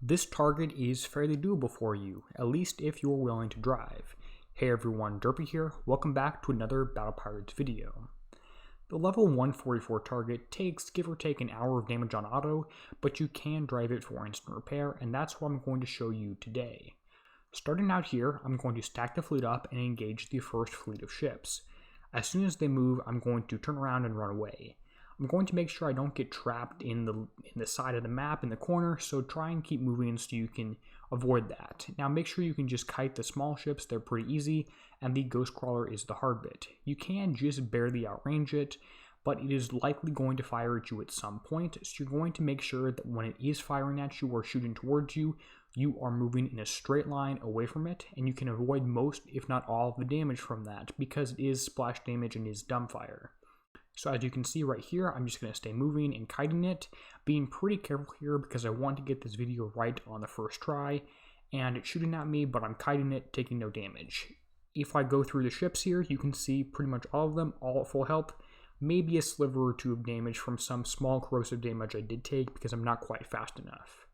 This target is fairly doable for you, at least if you're willing to drive. Hey everyone, Derpy here, welcome back to another Battle Pirates video. The level 144 target takes give or take an hour of damage on auto, but you can drive it for instant repair, and that's what I'm going to show you today. Starting out here, I'm going to stack the fleet up and engage the first fleet of ships. As soon as they move, I'm going to turn around and run away. I'm going to make sure I don't get trapped in the side of the map in the corner, so try and keep moving so you can avoid that. Now make sure you can just kite the small ships, they're pretty easy, and the ghost crawler is the hard bit. You can just barely outrange it, but it is likely going to fire at you at some point, so you're going to make sure that when it is firing at you or shooting towards you, you are moving in a straight line away from it, and you can avoid most, if not all, of the damage from that, because it is splash damage and is dumbfire. So as you can see right here, I'm just going to stay moving and kiting it, being pretty careful here because I want to get this video right on the first try, and it's shooting at me, but I'm kiting it, taking no damage. If I go through the ships here, you can see pretty much all of them, all at full health, maybe a sliver or two of damage from some small corrosive damage I did take because I'm not quite fast enough.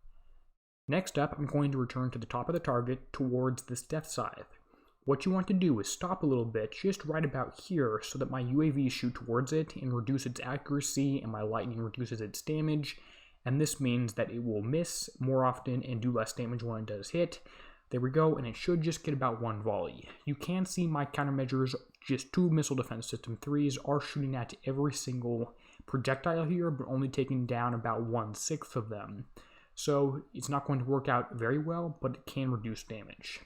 Next up, I'm going to return to the top of the target towards this death scythe. What you want to do is stop a little bit just right about here so that my UAVs shoot towards it and reduce its accuracy and my lightning reduces its damage, and this means that it will miss more often and do less damage when it does hit. There we go, and it should just get about one volley. You can see my countermeasures, just 2 missile defense system 3s, are shooting at every single projectile here, but only taking down about 1/6 of them. So it's not going to work out very well, but it can reduce damage.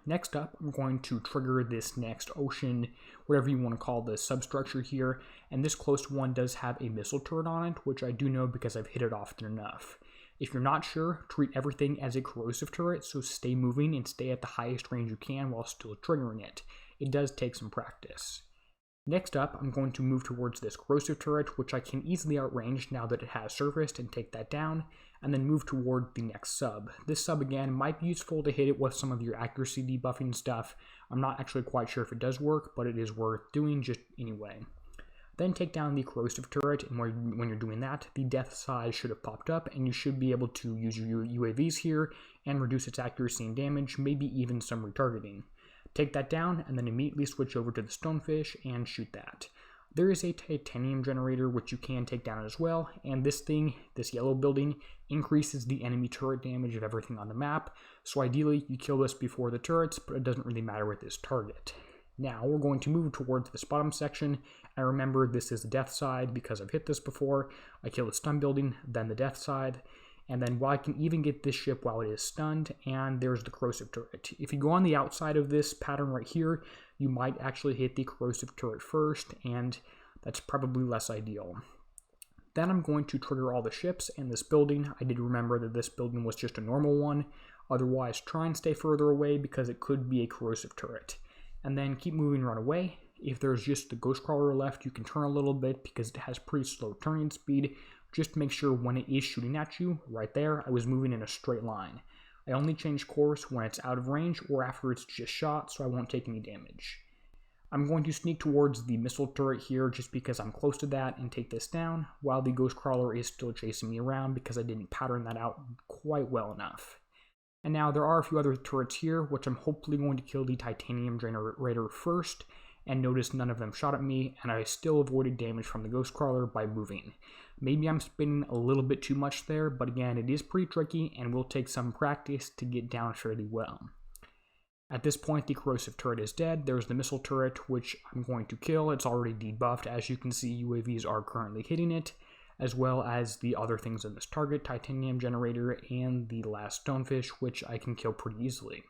Next up, I'm going to trigger this next ocean, whatever you want to call the substructure here, and this close one does have a missile turret on it, which I do know because I've hit it often enough. If you're not sure, treat everything as a corrosive turret, so stay moving and stay at the highest range you can while still triggering it. It does take some practice. Next up, I'm going to move towards this corrosive turret, which I can easily outrange now that it has surfaced, and take that down, and then move toward the next sub. This sub again might be useful to hit it with some of your accuracy debuffing stuff. I'm not actually quite sure if it does work, but it is worth doing just anyway. Then take down the corrosive turret, and when you're doing that, the death scythe should have popped up, and you should be able to use your UAVs here and reduce its accuracy and damage, maybe even some retargeting. Take that down, and then immediately switch over to the stonefish and shoot that. There is a titanium generator which you can take down as well, and this yellow building, increases the enemy turret damage of everything on the map, so ideally you kill this before the turrets, but it doesn't really matter with this target. Now we're going to move towards this bottom section, and remember this is the death side because I've hit this before. I kill the stun building, then the death side, and then I can even get this ship while it is stunned, and there's the corrosive turret. If you go on the outside of this pattern right here, you might actually hit the corrosive turret first, and that's probably less ideal. Then I'm going to trigger all the ships and this building. I did remember that this building was just a normal one. Otherwise, try and stay further away because it could be a corrosive turret. And then keep moving, run away. If there's just the ghost crawler left, you can turn a little bit because it has pretty slow turning speed. Just make sure when it is shooting at you, right there, I was moving in a straight line. I only change course when it's out of range or after it's just shot, so I won't take any damage. I'm going to sneak towards the missile turret here just because I'm close to that and take this down, while the ghost crawler is still chasing me around because I didn't pattern that out quite well enough. And now there are a few other turrets here, which I'm hopefully going to kill the titanium generator first, and notice none of them shot at me, and I still avoided damage from the ghost crawler by moving. Maybe I'm spinning a little bit too much there, but again, it is pretty tricky and will take some practice to get down fairly well. At this point, the corrosive turret is dead. There's the missile turret, which I'm going to kill. It's already debuffed. As you can see, UAVs are currently hitting it, as well as the other things in this target, titanium generator, and the last stonefish, which I can kill pretty easily.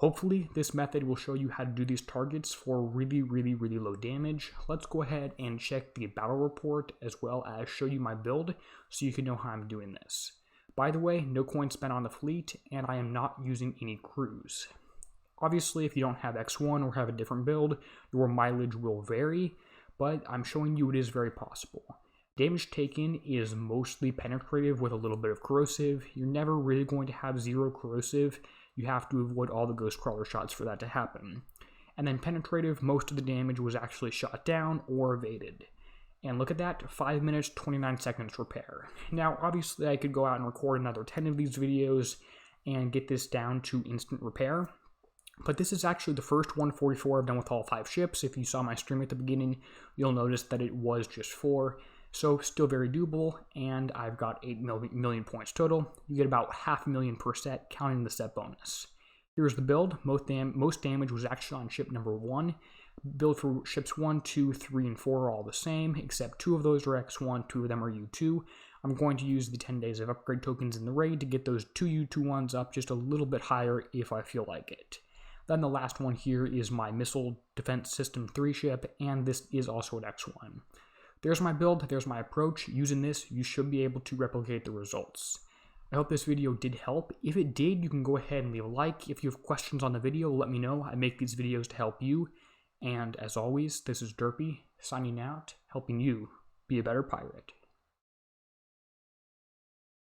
Hopefully, this method will show you how to do these targets for really low damage. Let's go ahead and check the battle report as well as show you my build so you can know how I'm doing this. By the way, no coins spent on the fleet, and I am not using any crews. Obviously, if you don't have X1 or have a different build, your mileage will vary, but I'm showing you it is very possible. Damage taken is mostly penetrative with a little bit of corrosive. You're never really going to have 0 corrosive. You have to avoid all the ghost crawler shots for that to happen. And then penetrative, most of the damage was actually shot down or evaded. And look at that, 5 minutes, 29 seconds repair. Now, obviously, I could go out and record another 10 of these videos and get this down to instant repair. But this is actually the first 144 I've done with all 5 ships. If you saw my stream at the beginning, you'll notice that it was just 4. So still very doable, and I've got 8 million points total. You get about 500,000 per set, counting the set bonus. Here's the build. Most damage was actually on ship number 1. Build for ships 1, 2, 3, and 4 are all the same, except 2 of those are X1, 2 of them are U2. I'm going to use the 10 days of upgrade tokens in the raid to get those 2 U2-1s up just a little bit higher if I feel like it. Then the last one here is my Missile Defense System 3 ship, and this is also an X1. There's my build, there's my approach. Using this, you should be able to replicate the results. I hope this video did help. If it did, you can go ahead and leave a like. If you have questions on the video, let me know. I make these videos to help you. And as always, this is Derpy, signing out, helping you be a better pirate.